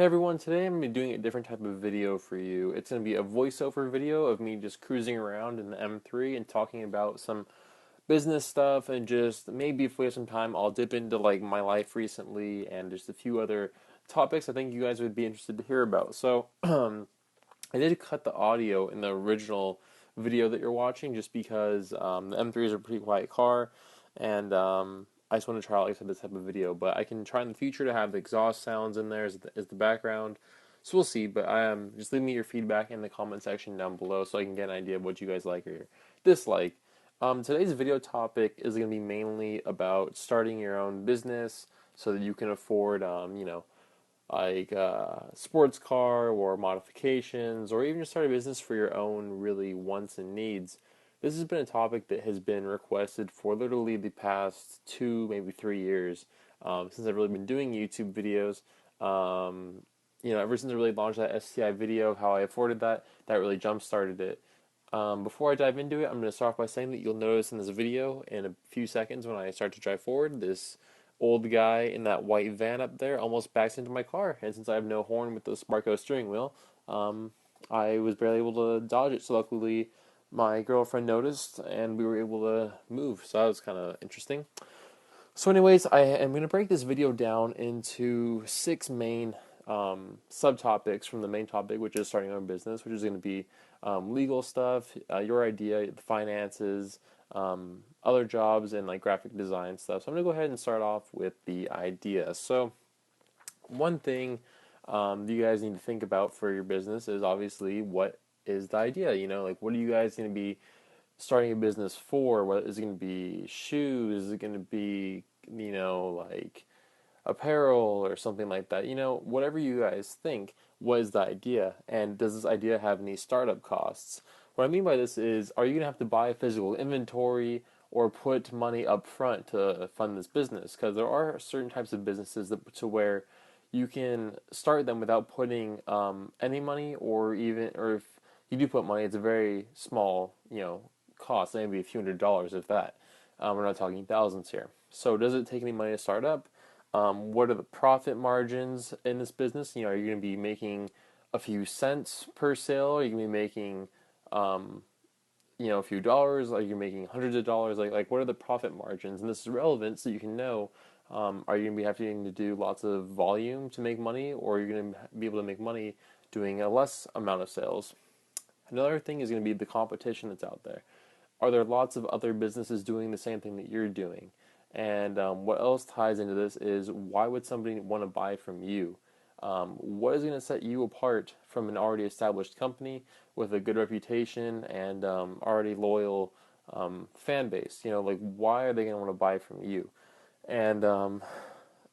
Hey everyone, today I'm going to be doing a different type of video for you. It's going to be a voiceover video of me just cruising around in the M3 and talking about some business stuff, and just maybe if we have some time I'll dip into like my life recently and just a few other topics I think you guys would be interested to hear about. So I did cut the audio in the original video that you're watching just because the M3 is a pretty quiet car, and I just want to try out, like I said, this type of video. But I can try in the future to have the exhaust sounds in there as the background. So we'll see. But just leave me your feedback in the comment section down below so I can get an idea of what you guys like or dislike. Today's video topic is going to be mainly about starting your own business so that you can afford, like sports car or modifications, or even just start a business for your own really wants and needs. This has been a topic that has been requested for literally the past 2, maybe 3 years, since I've really been doing YouTube videos. Ever since I really launched that STI video, how I afforded that really jump started it. Before I dive into it, I'm going to start off by saying that you'll notice in this video in a few seconds when I start to drive forward, this old guy in that white van up there almost backs into my car. And since I have no horn with the Sparko steering wheel, I was barely able to dodge it. So luckily, my girlfriend noticed and we were able to move. So that was kind of interesting. So anyways, I am going to break this video down into 6 main subtopics from the main topic, which is starting your own business, which is going to be legal stuff, your idea, the finances, other jobs, and like graphic design stuff. So I'm going to go ahead and start off with the idea. So one thing you guys need to think about for your business is obviously what is the idea. Like what are you guys going to be starting a business for? What is it going to be? Shoes? Is it going to be like apparel or something like that? Whatever you guys think. What is the idea? And does this idea have any startup costs? What I mean by this is, are you going to have to buy physical inventory or put money up front to fund this business? Because there are certain types of businesses to where you can start them without putting any money, or if you do put money, it's a very small, cost, maybe a few $100s if that. We're not talking thousands here. So does it take any money to start up? What are the profit margins in this business? Are you going to be making a few cents per sale? Are you going to be making, a few dollars? Are you making hundreds of dollars? Like what are the profit margins? And this is relevant so you can know, are you going to be having to do lots of volume to make money, or are you going to be able to make money doing a less amount of sales? Another thing is going to be the competition that's out there. Are there lots of other businesses doing the same thing that you're doing? And what else ties into this is, why would somebody want to buy from you? What is going to set you apart from an already established company with a good reputation and already loyal fan base? Like why are they going to want to buy from you? And the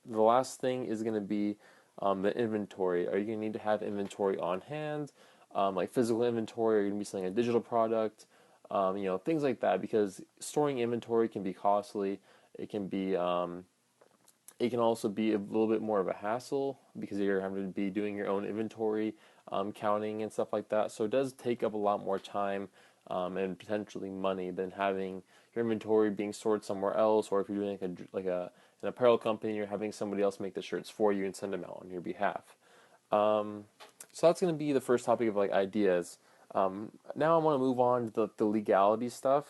last thing is going to be the inventory. Are you going to need to have inventory on hand, like physical inventory? Are you going to be selling a digital product? Things like that, because storing inventory can be costly. It can be, it can also be a little bit more of a hassle because you're having to be doing your own inventory, counting and stuff like that. So it does take up a lot more time and potentially money than having your inventory being stored somewhere else, or if you're doing an apparel company, you're having somebody else make the shirts for you and send them out on your behalf. So that's going to be the first topic of like ideas. Now I want to move on to the legality stuff,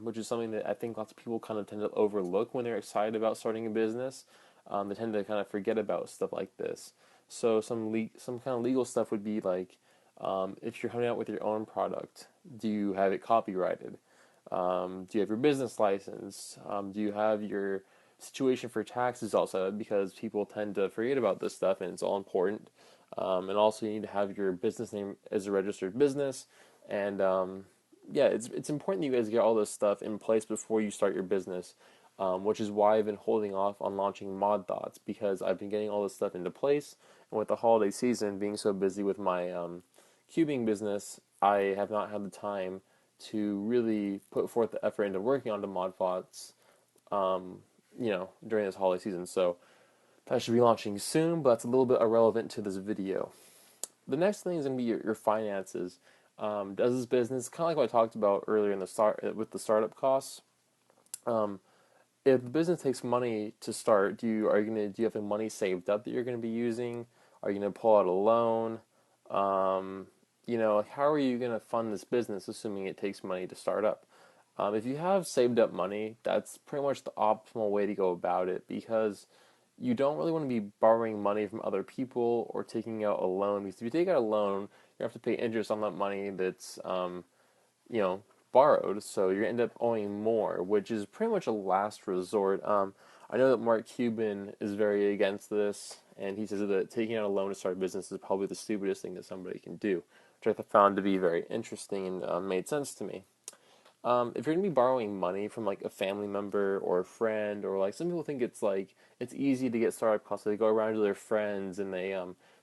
which is something that I think lots of people kind of tend to overlook when they're excited about starting a business. They tend to kind of forget about stuff like this. So some kind of legal stuff would be like, if you're coming out with your own product, do you have it copyrighted? Do you have your business license? Do you have your situation for taxes also? Because people tend to forget about this stuff, and it's all important. And also you need to have your business name as a registered business. And it's important that you guys get all this stuff in place before you start your business, which is why I've been holding off on launching Mod Thoughts, because I've been getting all this stuff into place. And with the holiday season being so busy with my cubing business, I have not had the time to really put forth the effort into working on the Mod Thoughts, during this holiday season. So that should be launching soon, but that's a little bit irrelevant to this video. The next thing is going to be your finances. Does this business, kind of like what I talked about earlier in the start with the startup costs, if the business takes money to start, do you have the money saved up that you're going to be using, Are you going to pull out a loan? Um, like how are you going to fund this business, assuming it takes money to start up? If you have saved up money, that's pretty much the optimal way to go about it because you don't really want to be borrowing money from other people or taking out a loan. Because if you take out a loan, you have to pay interest on that money that's you know, borrowed, so you're gonna end up owing more, which is pretty much a last resort. I know that Mark Cuban is very against this, and he says that taking out a loan to start a business is probably the stupidest thing that somebody can do, which I found to be very interesting and made sense to me. If you're gonna be borrowing money from like a family member or a friend, or like some people think it's like it's easy to get startup costs, so they go around to their friends and they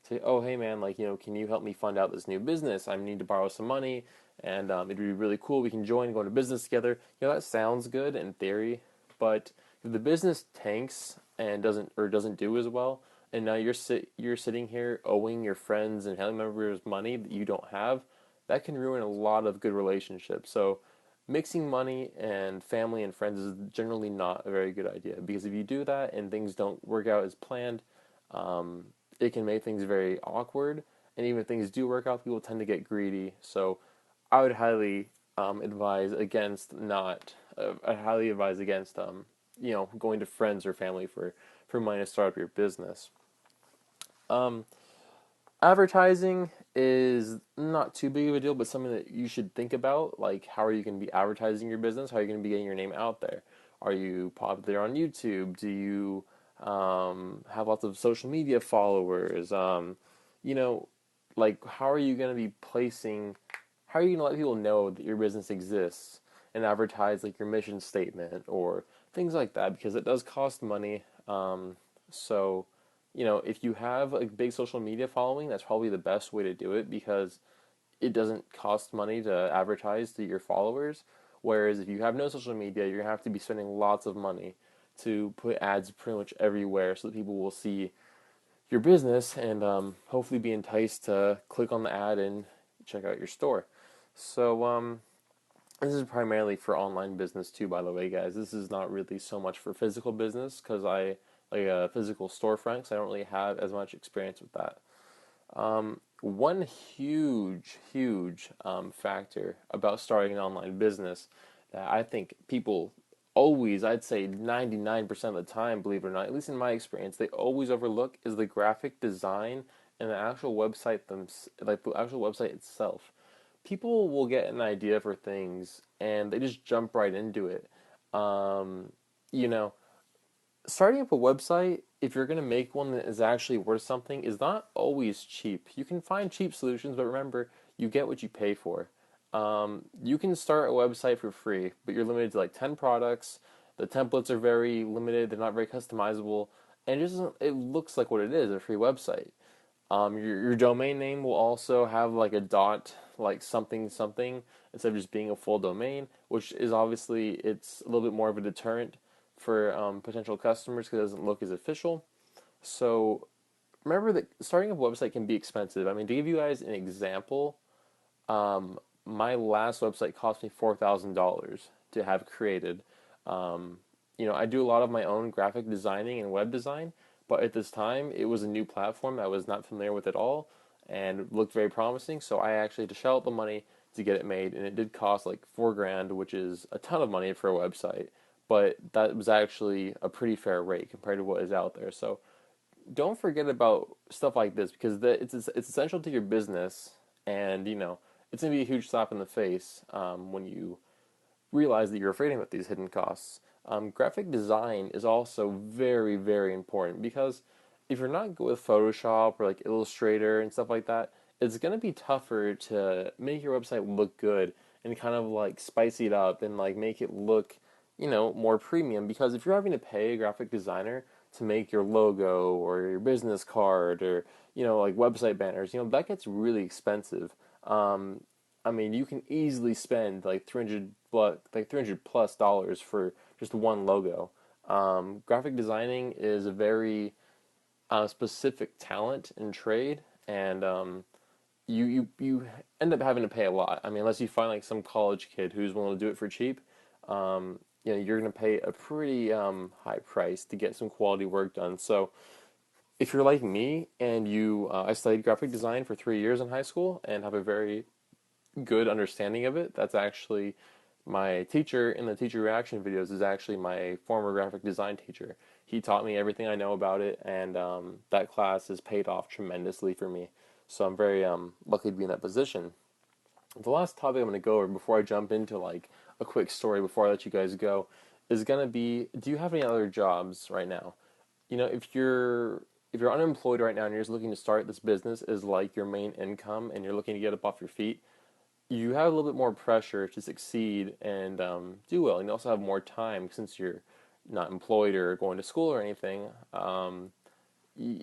say, "Oh, hey man, like can you help me fund out this new business? I need to borrow some money, and it'd be really cool. We can join, go into business together." That sounds good in theory, but if the business tanks and doesn't do as well, and now you're sitting here owing your friends and family members money that you don't have, that can ruin a lot of good relationships. So mixing money and family and friends is generally not a very good idea because if you do that and things don't work out as planned, um, it can make things very awkward. And even if things do work out, people tend to get greedy. So I would highly advise against not. I highly advise against going to friends or family for money to start up your business. Um, Advertising is not too big of a deal, but something that you should think about. Like, how are you going to be advertising your business? How are you going to be getting your name out there? Are you popular on YouTube? Do you have lots of social media followers? You know, like, how are you going to be placing, how are you going to let people know that your business exists and advertise, like, your mission statement or things like that? Because it does cost money. So, if you have a big social media following, that's probably the best way to do it because it doesn't cost money to advertise to your followers. Whereas if you have no social media, you're gonna have to be spending lots of money to put ads pretty much everywhere so that people will see your business and hopefully be enticed to click on the ad and check out your store. So this is primarily for online business too, by the way, guys. This is not really so much for physical business because I like a physical storefront, because I don't really have as much experience with that. One huge factor about starting an online business that I think people always, I'd say 99% of the time, believe it or not, at least in my experience, they always overlook is the graphic design and the actual website like the actual website itself. People will get an idea for things and they just jump right into it. Um, you know, Starting up a website, if you're going to make one that is actually worth something, is not always cheap. You can find cheap solutions, but remember, you get what you pay for. You can start a website for free, but you're limited to like 10 products. The templates are very limited, they're not very customizable, and it looks like what it is, a free website. Your domain name will also have like a dot, like something something, instead of just being a full domain, which is obviously it's a little bit more of a deterrent for potential customers because it doesn't look as official. So remember that starting a website can be expensive. I mean, to give you guys an example, my last website cost me $4,000 to have created. I do a lot of my own graphic designing and web design, but at this time it was a new platform I was not familiar with at all and looked very promising. So I actually had to shell out the money to get it made, and it did cost like 4 grand, which is a ton of money for a website. But that was actually a pretty fair rate compared to what is out there. So don't forget about stuff like this because it's essential to your business, and it's gonna be a huge slap in the face when you realize that you're afraid about these hidden costs. Graphic design is also very, very important because if you're not good with Photoshop or like Illustrator and stuff like that, it's going to be tougher to make your website look good and kind of like spice it up and like make it look, more premium. Because if you're having to pay a graphic designer to make your logo or your business card or, like website banners, that gets really expensive. Um, I mean, you can easily spend like 300 plus dollars for just one logo. Graphic designing is a very specific talent and trade, and you end up having to pay a lot. I mean, unless you find like some college kid who's willing to do it for cheap, you're going to pay a pretty high price to get some quality work done. So if you're like me and I studied graphic design for 3 years in high school and have a very good understanding of it. That's actually my teacher in the teacher reaction videos is actually my former graphic design teacher. He taught me everything I know about it, and that class has paid off tremendously for me. So I'm very lucky to be in that position. The last topic I'm going to go over before I jump into like a quick story before I let you guys go is going to be, do you have any other jobs right now? If you're unemployed right now and you're just looking to start this business as like your main income and you're looking to get up off your feet, you have a little bit more pressure to succeed and do well. And you also have more time since you're not employed or going to school or anything. You,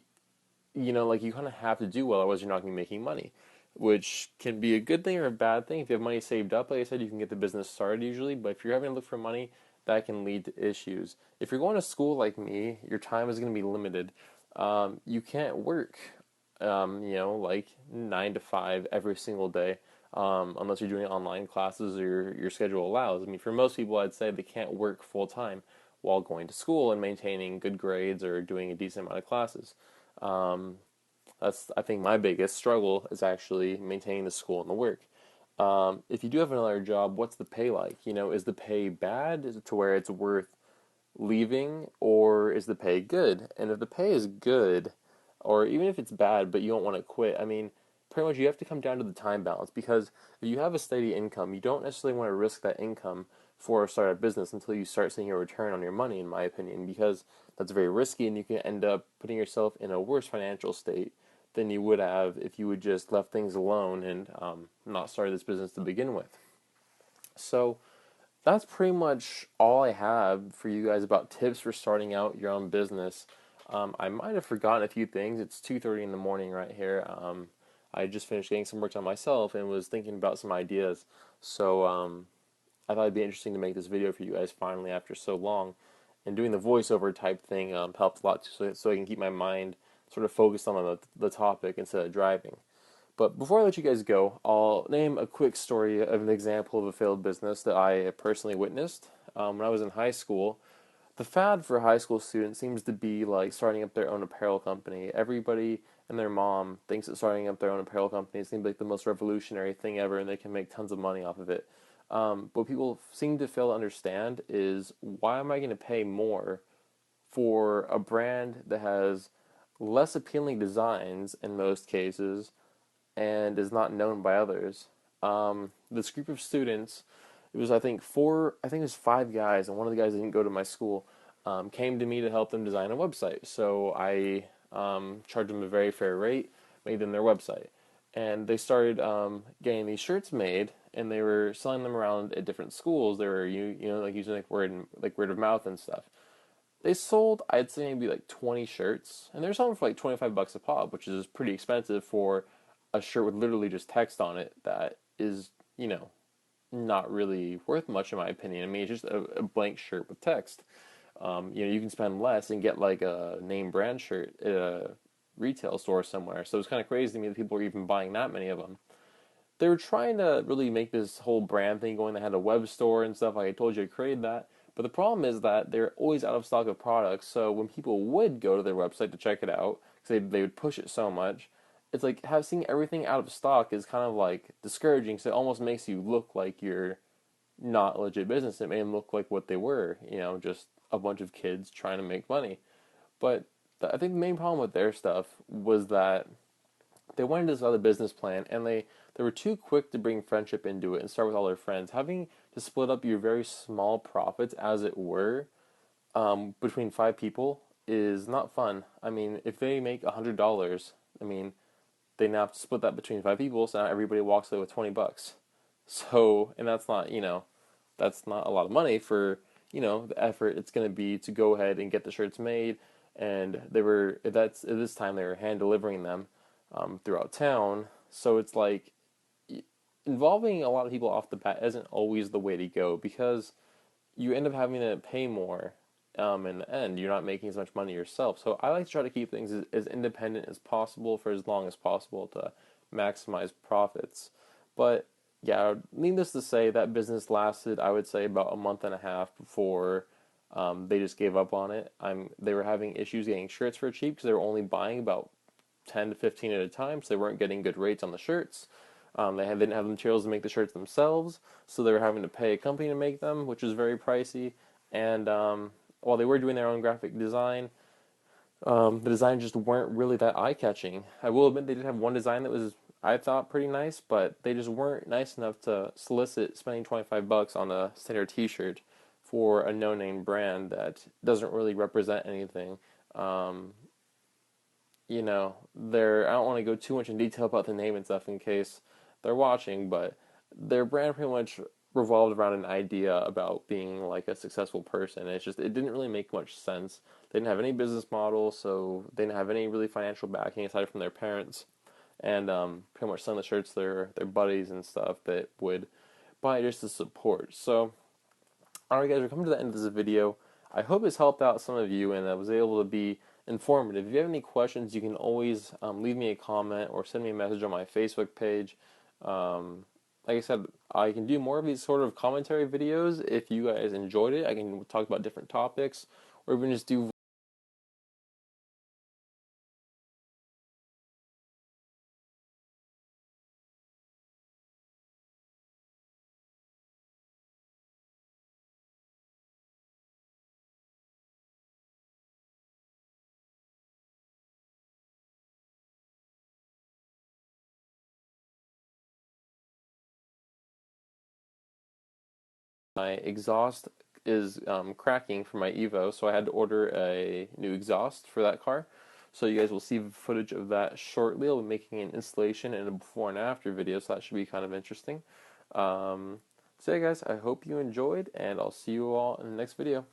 like you kind of have to do well, otherwise you're not going to be making money, which can be a good thing or a bad thing. If you have money saved up, like I said, you can get the business started usually. But if you're having to look for money, that can lead to issues. If you're going to school like me, your time is going to be limited. You can't work, like 9 to 5 every single day, unless you're doing online classes or your schedule allows. I mean, for most people, I'd say they can't work full time while going to school and maintaining good grades or doing a decent amount of classes. Um, that's, I think, my biggest struggle is actually maintaining the school and the work. If you do have another job, what's the pay like? Is the pay bad? Is it to where it's worth leaving, or is the pay good? And if the pay is good, or even if it's bad but you don't want to quit, I mean, pretty much you have to come down to the time balance, because if you have a steady income, you don't necessarily want to risk that income for a startup business until you start seeing a return on your money, in my opinion, because that's very risky and you can end up putting yourself in a worse financial state than you would have if you would just left things alone and not started this business to begin with. So that's pretty much all I have for you guys about tips for starting out your own business. I might have forgotten a few things. It's 2:30 in the morning right here. I just finished getting some work done myself and was thinking about some ideas. So I thought it'd be interesting to make this video for you guys finally after so long. And doing the voiceover type thing helped a lot too, so I can keep my mind sort of focused on the topic instead of driving. But before I let you guys go, I'll name a quick story of an example of a failed business that I personally witnessed. When I was in high school, the fad for high school students seems to be like starting up their own apparel company. Everybody and their mom thinks that starting up their own apparel company seems like the most revolutionary thing ever, and they can make tons of money off of it. What people seem to fail to understand is, why am I going to pay more for a brand that has less appealing designs in most cases and is not known by others? This group of students, it was I think it was 5 guys, and one of the guys that didn't go to my school, came to me to help them design a website. So I charged them a very fair rate, made them their website, and they started getting these shirts made, and they were selling them around at different schools. They were like using word of mouth and stuff. They sold, I'd say, maybe like 20 shirts, and they're selling for like $25 a pop, which is pretty expensive for a shirt with literally just text on it that is, not really worth much in my opinion. I mean, it's just a blank shirt with text. You can spend less and get like a name brand shirt at a retail store somewhere. So it's kind of crazy to me that people are even buying that many of them. They were trying to really make this whole brand thing going. They had a web store and stuff. Like I told you, I created that. But the problem is that they're always out of stock of products. So when people would go to their website to check it out, because they would push it so much, it's like seeing everything out of stock is kind of like discouraging. So it almost makes you look like you're not a legit business. It made them look like what they were, just a bunch of kids trying to make money. But I think the main problem with their stuff was that they wanted this other business plan, and they were too quick to bring friendship into it and start with all their friends. Having to split up your very small profits, as it were, between 5 people is not fun. I mean, if they make $100, I mean, they now have to split that between 5 people, so now everybody walks away with $20. So, and that's not a lot of money for, the effort it's going to be to go ahead and get the shirts made. And at this time they were hand delivering them throughout town. So it's like, involving a lot of people off the bat isn't always the way to go, because you end up having to pay more in the end. You're not making as much money yourself. So I like to try to keep things as independent as possible for as long as possible to maximize profits. But yeah, needless to say, that business lasted, I would say, about a month and a half before They just gave up on it. They were having issues getting shirts for cheap because they were only buying about 10 to 15 at a time, so they weren't getting good rates on the shirts. They didn't have the materials to make the shirts themselves, so they were having to pay a company to make them, which was very pricey. And while they were doing their own graphic design, the designs just weren't really that eye-catching. I will admit they did have one design that was, I thought, pretty nice, but they just weren't nice enough to solicit spending $25 on a standard T-shirt for a no-name brand that doesn't really represent anything. Um, I don't want to go too much in detail about the name and stuff in case they're watching, but their brand pretty much revolved around an idea about being like a successful person. It didn't really make much sense. They didn't have any business model, so they didn't have any really financial backing aside from their parents, and pretty much selling the shirts to their buddies and stuff that would buy just to support. So, alright guys, we're coming to the end of this video. I hope it's helped out some of you and I was able to be informative. If you have any questions, you can always leave me a comment or send me a message on my Facebook page. Like I said, I can do more of these sort of commentary videos if you guys enjoyed it. I can talk about different topics or even just do my exhaust is cracking for my Evo, so I had to order a new exhaust for that car. So you guys will see footage of that shortly. I'll be making an installation and a before and after video, so that should be kind of interesting. So yeah, guys, I hope you enjoyed, and I'll see you all in the next video.